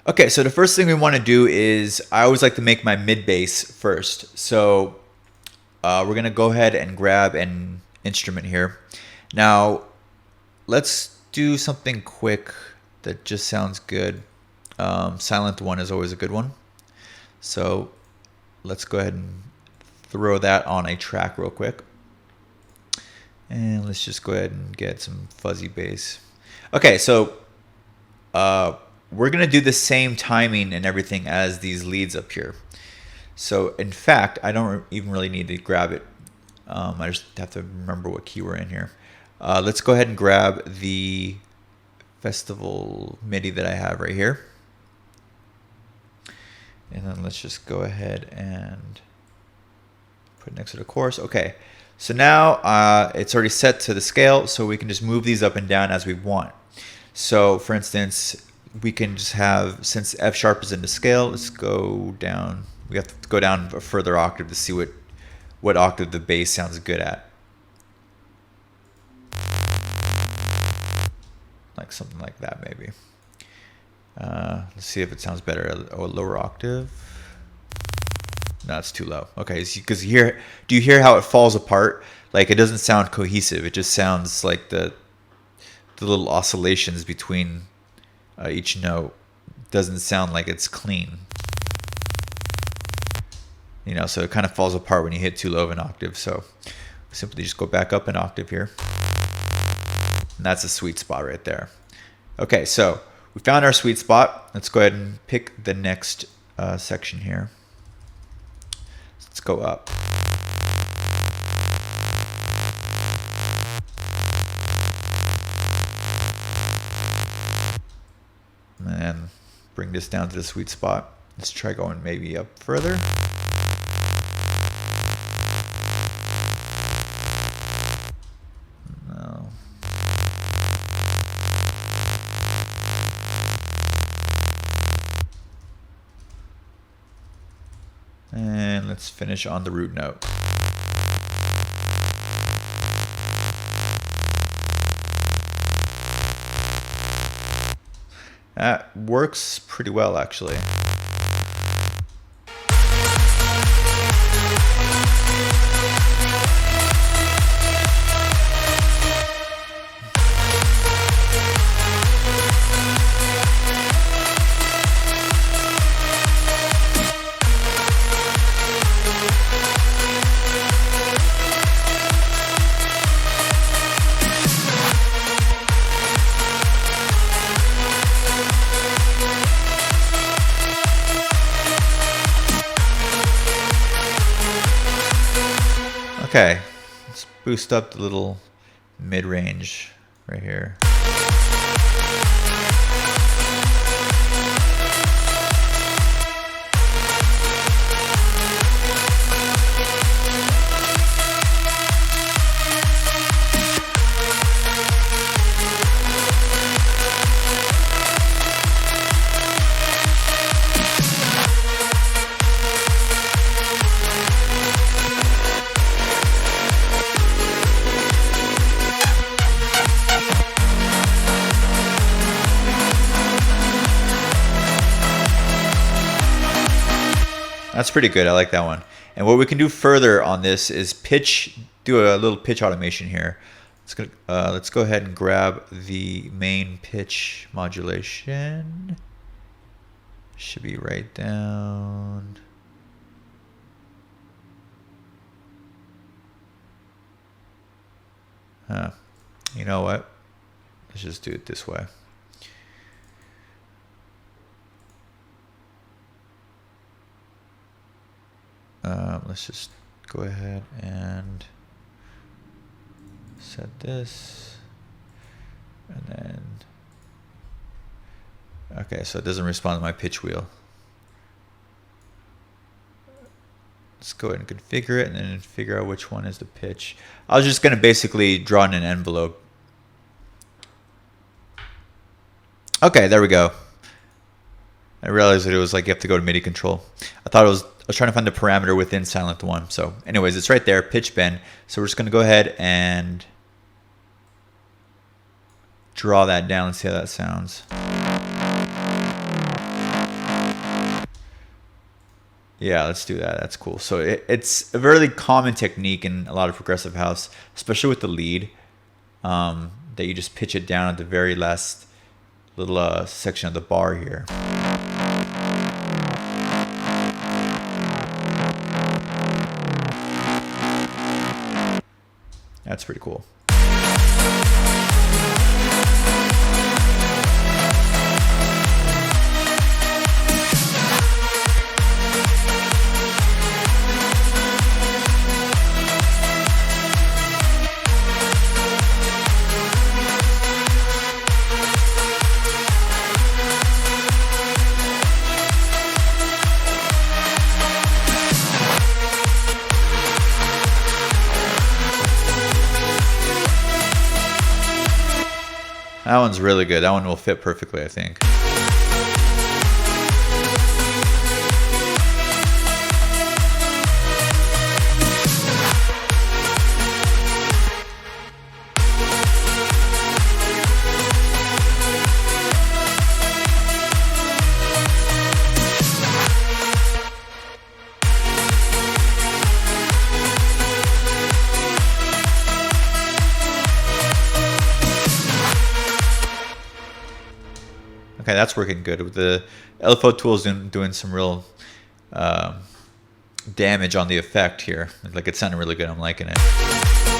Okay, so the first thing we want to do is I always like to make my mid bass first. So we're going to go ahead and grab an instrument here. Now, let's do something quick that just sounds good. Silent one is always a good one. So let's go ahead and throw that on a track real quick. And let's just go ahead and get some fuzzy bass. Okay, so we're going to do the same timing and everything as these leads up here. So in fact, I don't even really need to grab it. I just have to remember what key we're in here. Let's go ahead and grab the festival MIDI that I have right here. And then let's just go ahead and put it next to the chorus. Okay, so now it's already set to the scale, so we can just move these up and down as we want. So for instance, we can just have, since F sharp is in the scale, let's go down. We have to go down a further octave to see what octave the bass sounds good at. Like something like that maybe. Let's see if it sounds better at a lower octave. No, it's too low. Okay, because do you hear how it falls apart? Like it doesn't sound cohesive. It just sounds like the little oscillations between each note doesn't sound like it's clean. You know, so it kind of falls apart when you hit too low of an octave. So simply just go back up an octave here. And that's a sweet spot right there. Okay, so we found our sweet spot. Let's go ahead and pick the next section here. Let's go up. And then bring this down to the sweet spot. Let's try going maybe up further. No. And let's finish on the root note. That works pretty well, actually. Okay, let's boost up the little mid-range right here. That's pretty good. I like that one. And what we can do further on this is do a little pitch automation here. Let's go ahead and grab the main pitch modulation. Should be right down. You know what? Let's just do it this way. Let's just go ahead and set this, and then, okay, so it doesn't respond to my pitch wheel. Let's go ahead and configure it and then figure out which one is the pitch. I was just going to basically draw in an envelope. Okay, there we go. I realized that it was like you have to go to MIDI control. I was trying to find the parameter within Silent 1. So anyways, it's right there, pitch bend. So we're just going to go ahead and draw that down and see how that sounds. Yeah, let's do that. That's cool. So it's a very common technique in a lot of progressive house, especially with the lead, that you just pitch it down at the very last little section of the bar here. That's pretty cool. That one's really good. That one will fit perfectly, I think. Okay, that's working good. With the LFO tool is doing some real damage on the effect here. Like, it's sounding really good. I'm liking it.